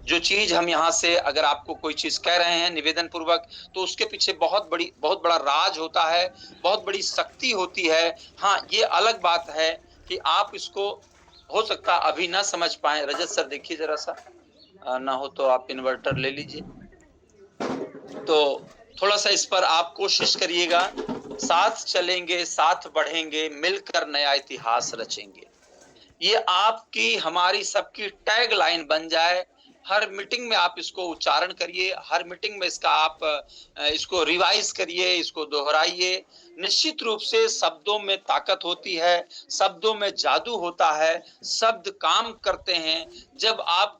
जो चीज हम यहाँ से अगर आपको कोई चीज कह रहे हैं निवेदन पूर्वक, तो उसके पीछे बहुत बड़ा राज होता है, बहुत बड़ी शक्ति होती है। हाँ, ये अलग बात है कि आप इसको हो सकता है अभी ना समझ पाए। रजत सर देखिए जरा सा, ना हो तो आप इन्वर्टर ले लीजिए। तो थोड़ा सा इस पर आप कोशिश करिएगा। साथ चलेंगे, साथ बढ़ेंगे, मिलकर नया इतिहास रचेंगे। ये आपकी हमारी सबकी टैग लाइन बन जाए। हर मीटिंग में आप इसको उच्चारण करिए, हर मीटिंग में इसका आप इसको रिवाइज करिए, इसको दोहराइए। निश्चित रूप से शब्दों में ताकत होती है, शब्दों में जादू होता है, शब्द काम करते हैं। जब आप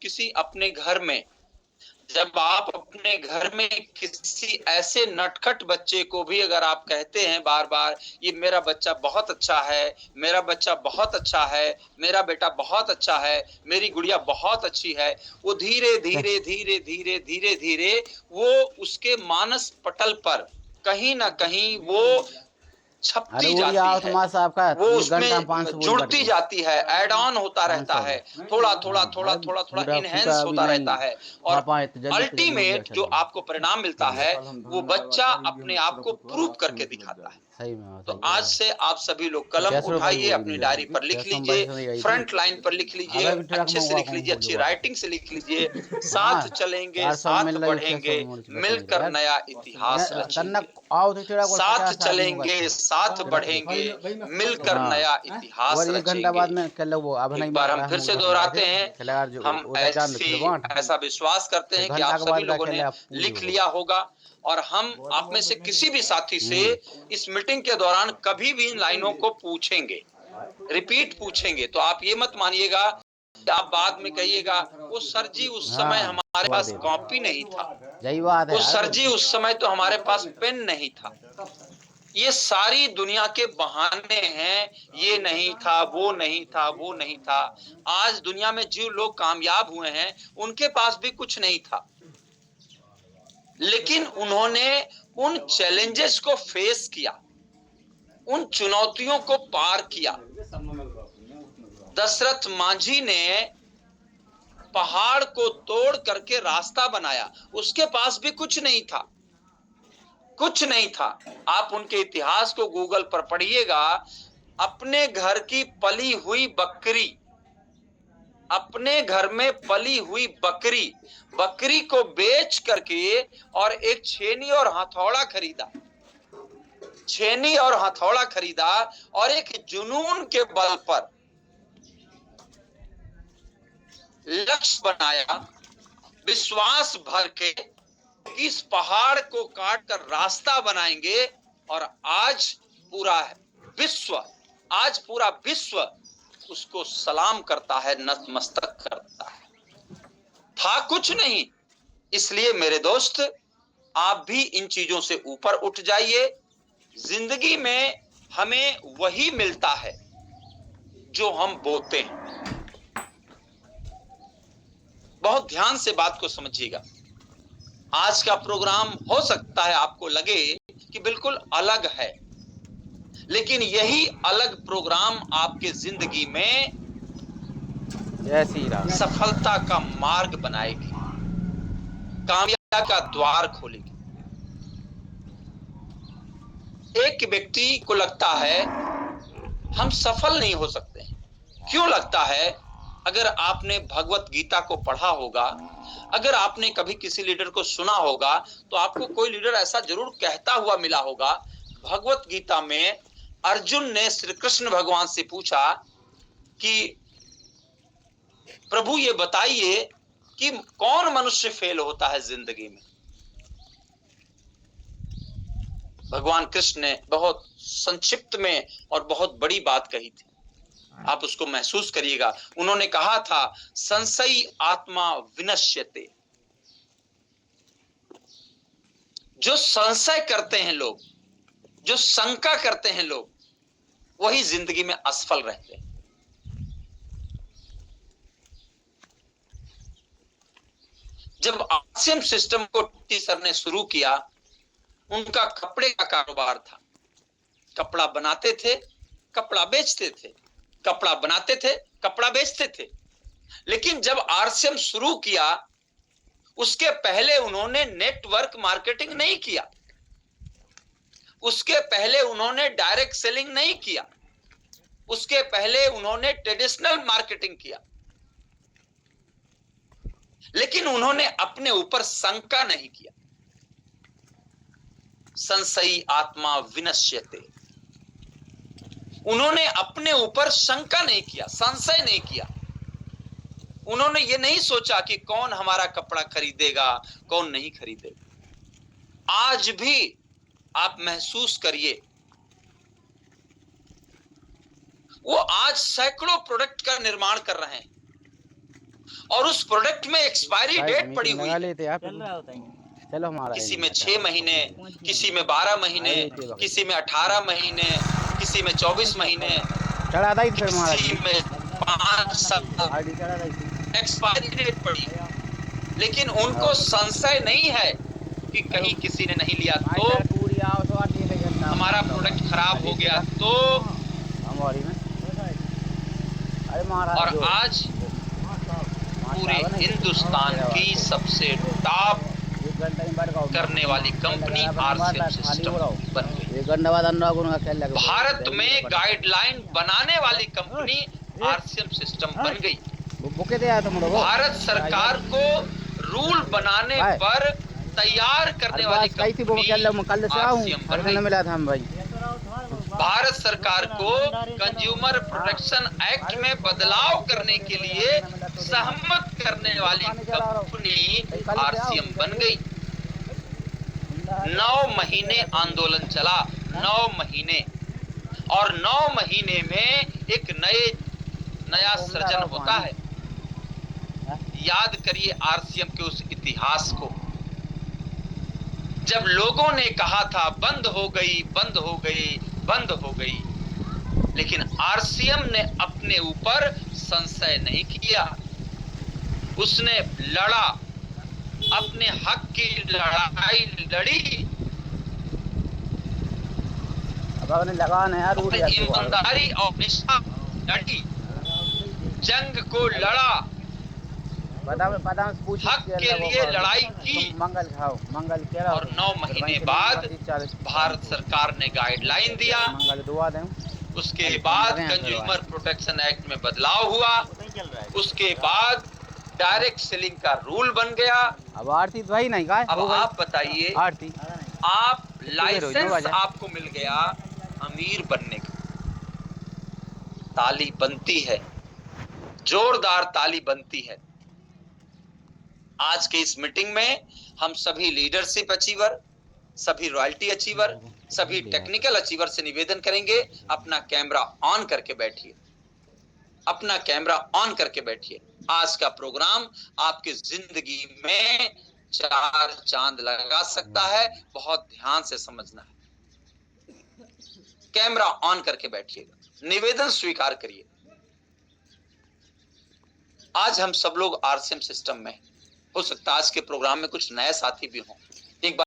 अपने घर में किसी ऐसे नटखट बच्चे को भी अगर आप कहते हैं बार-बार, ये मेरा बच्चा बहुत अच्छा है, मेरा बच्चा बहुत अच्छा है, मेरा बेटा बहुत अच्छा है, मेरी गुड़िया बहुत अच्छी है, वो धीरे-धीरे, धीरे-धीरे, धीरे-धीरे वो उसके मानस पटल पर कहीं न कहीं वो अरे छपती उड़ी जाती आओ है, तुम्हारा साहब का वो ये घंटा उसमें 500 बोल बढ़ जुड़ती गए जाती है, ऐड ऑन होता रहता 500 है, बोल। थोड़ा-थोड़ा, हाँ अरे थोड़ा-थोड़ा पूरा फूटा एनहांस अभी होता रहता नहीं है और पापा इतने जल्दी उड़ गया अल्टीमेट जो चले आपको परिणाम मिलता चलिए है, वो बच्चा अपने आप को प्रूव करके दिखाता है। सही में तो सही आज है से आप सभी लोग कलम कैसे भाई उठाइए, वो अपनी वीडियो डायरी पर लिख 600 में लीजिए, 22 नहीं आई थी फ्रंट लाइन पर लिख लीजिए, अबे भी ट्रक अच्छे से मंगवा लिख कौन लीजिए, बोली अच्छी बात राइटिंग से लिख लीजिए। साथ हाँ चलेंगे, 400 में साथ मिल रही 600 बढ़ेंगे, में मोड़ चला नहीं मिलकर यार नया इतिहास कन्ना रचेंगे। आओ तो तेरा कोल साथ 50 आदमी होगा चलेंगे, अच्छा साथ रख ले बढ़ेंगे, मिलकर हाँ नया इतिहास और 1 घंटा रचेंगे। बाद में कल वो अब नहीं एक बार हम मारा फिर हम से उधर गए दोहराते थे हैं, चले यार जो हम उधर जान फिर बांट ऐसा विश्वास करते फिर हैं कि घंटा आप के सभी बाद का लोगों खेले ने आप पूरी लिख हो लिया होगा और हम आप में से किसी भी साथी से इस मीटिंग के दौरान कभी भी इन लाइनों को पूछेंगे, रिपीट पूछेंगे, तो आप ये मत मानिएगा कि आप बाद में कहिएगा, वो सर जी उस समय हाँ हमारे थोड़ा पास देर कॉपी नहीं था, यही बात है वो यार सर जी उस समय तो हमारे पास पेन नहीं था। ये सारी दुनिया के बहाने हैं, ये नहीं था, वो नहीं था, वो नहीं था। आज दुनिया में जो लोग कामयाब हुए हैं, उनके पास भी कुछ नहीं था। लेकिन उन्होंने उन चैलेंजेस को फेस किया, उन चुनौतियों को पार किया। दशरथ मांझी ने पहाड़ को तोड़ करके रास्ता बनाया, उसके पास भी कुछ नहीं था, कुछ नहीं था। आप उनके इतिहास को गूगल पर पढ़िएगा, अपने घर की पली हुई बकरी, अपने घर में पली हुई बकरी, बकरी को बेच करके और एक छेनी और हथौड़ा खरीदा, छेनी और हथौड़ा खरीदा और एक जुनून के बल पर लक्ष्य बनाया, विश्वास भर के इस पहाड़ को काट कर रास्ता बनाएंगे और आज पूरा विश्व उसको सलाम करता है, नतमस्तक करता है। था कुछ नहीं, इसलिए मेरे दोस्त आप भी इन चीजों से ऊपर उठ जाइए। जिंदगी में हमें वही मिलता है जो हम बोते हैं। बहुत ध्यान से बात को समझिएगा। आज का प्रोग्राम हो सकता है आपको लगे कि बिल्कुल अलग है, लेकिन यही अलग प्रोग्राम आपके जिंदगी में सफलता का मार्ग बनाएगी, कामयाबी का द्वार खोलेगी। एक व्यक्ति को लगता है हम सफल नहीं हो सकते। क्यों लगता है? अगर आपने भगवत गीता को पढ़ा होगा, अगर आपने कभी किसी लीडर को सुना होगा, तो आपको कोई लीडर ऐसा जरूर कहता हुआ मिला होगा। भगवत गीता में अर्जुन ने श्री कृष्ण भगवान से पूछा कि प्रभु ये बताइए कि कौन मनुष्य फेल होता है जिंदगी में। भगवान कृष्ण ने बहुत संक्षिप्त में और बहुत बड़ी बात कही थी, आप उसको महसूस करिएगा। उन्होंने कहा था, संशयी आत्मा विनश्यते। जो संशय करते हैं लोग, जो शंका करते हैं लोग, वही जिंदगी में असफल रहते हैं। जब आरसीएम सिस्टम को टी सर ने शुरू किया, उनका कपड़े का कारोबार था। कपड़ा बनाते थे, कपड़ा बेचते थे, कपड़ा बनाते थे, कपड़ा बेचते थे। लेकिन जब आरसीएम शुरू किया उसके पहले उन्होंने नेटवर्क मार्केटिंग नहीं किया, उसके पहले उन्होंने डायरेक्ट सेलिंग नहीं किया, उसके पहले उन्होंने ट्रेडिशनल मार्केटिंग किया, लेकिन उन्होंने अपने ऊपर शंका नहीं किया। संशयी आत्मा विनश्यते, उन्होंने अपने ऊपर शंका नहीं किया, संशय नहीं किया। उन्होंने ये नहीं सोचा कि कौन हमारा कपड़ा खरीदेगा, कौन नहीं खरीदेगा। आज भी आप महसूस करिए, वो आज सैकड़ों प्रोडक्ट का निर्माण कर रहे हैं और उस प्रोडक्ट में एक्सपायरी डेट पड़ी हुई है। चलो हमारा किसी में 6 महीने, किसी में 12 महीने, किसी में 18 महीने, किसी में 24 महीने, किसी में 5 साल एक्सपायरी डेट पड़ी है। लेकिन उनको संशय नहीं है कि कहीं किसी ने नहीं लिया तो हमारा प्रोडक्ट खराब हो गया तो। और आज पूरे हिंदुस्तान की सबसे टॉप करने वाली कंपनी आरसीएम सिस्टम बन गई। भारत में गाइडलाइन बनाने वाली कंपनी आरसीएम सिस्टम बन गई। भारत सरकार को रूल बनाने पर तैयार करने वाली कंपनी आरसीएम बन गई। भारत सरकार को कंज्यूमर प्रोटेक्शन एक्ट में बदलाव करने के लिए सहमत करने वाली कंपनी आरसीएम बन गई। 9 महीने आंदोलन चला, 9 महीने, और 9 महीने में एक नया सृजन होता है। याद करिए आरसीएम के उस इतिहास को, जब लोगों ने कहा था बंद हो गई, बंद हो गई, बंद हो गई, लेकिन आरसीएम ने अपने ऊपर संशय नहीं किया। उसने लड़ा, अपने हक की लड़ाई लड़ी, अपनी ईमानदारी और निष्ठा लड़ी, जंग को लड़ा, हक के लिए लड़ाई की। और 9 महीने बाद भारत सरकार ने गाइडलाइन दिया। उसके बाद कंज्यूमर प्रोटेक्शन एक्ट में बदलाव हुआ। उसके बाद डायरेक्ट सेलिंग का रूल बन गया। अब आरती तो ही नहीं का। अब आप बताइए, आप लाइसेंस आपको मिल गया अमीर बनने का, ताली बनती है, जोरदार ताली बनती है। आज के इस मीटिंग में हम सभी लीडरशिप अचीवर, सभी रॉयल्टी अचीवर, सभी टेक्निकल अचीवर से निवेदन करेंगे, अपना कैमरा ऑन करके बैठिए, अपना कैमरा ऑन करके बैठिए। आज का प्रोग्राम आपकी जिंदगी में 4 चांद लगा सकता है, बहुत ध्यान से समझना है। कैमरा ऑन करके बैठिएगा, निवेदन स्वीकार करिए। आज हम सब लोग आरसीएम सिस्टम में, हो सकता है आज के प्रोग्राम में कुछ नए साथी भी हों। एक बार